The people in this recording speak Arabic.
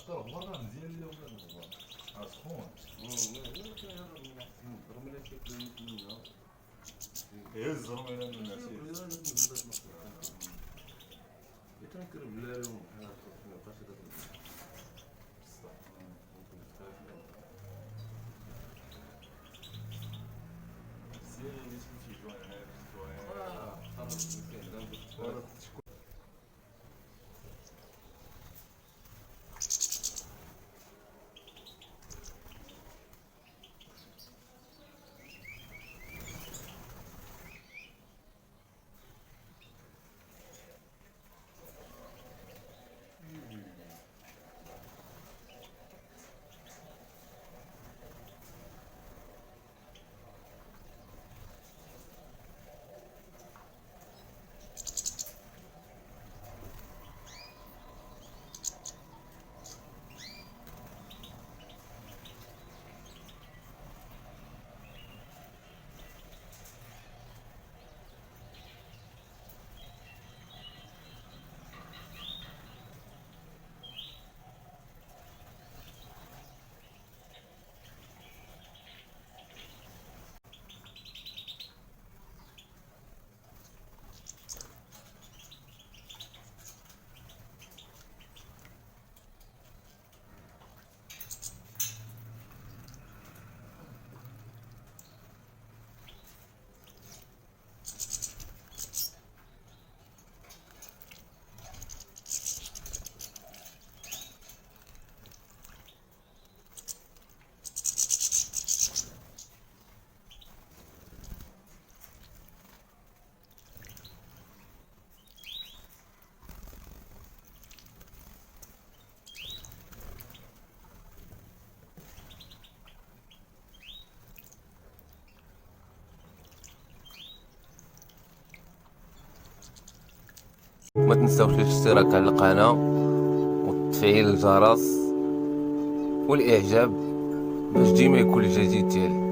الفطور برا مزيان اللي ولا الغبار سخون. يهزهم الى الناس يتنكر بلالهم بحال هكا مزيان اللي تمشي جوين هاي جوين خرج مسكين ما تنساوش الاشتراك على القناة وتفعيل الجرس والاعجاب باش ديما يكون الجديد ديالي.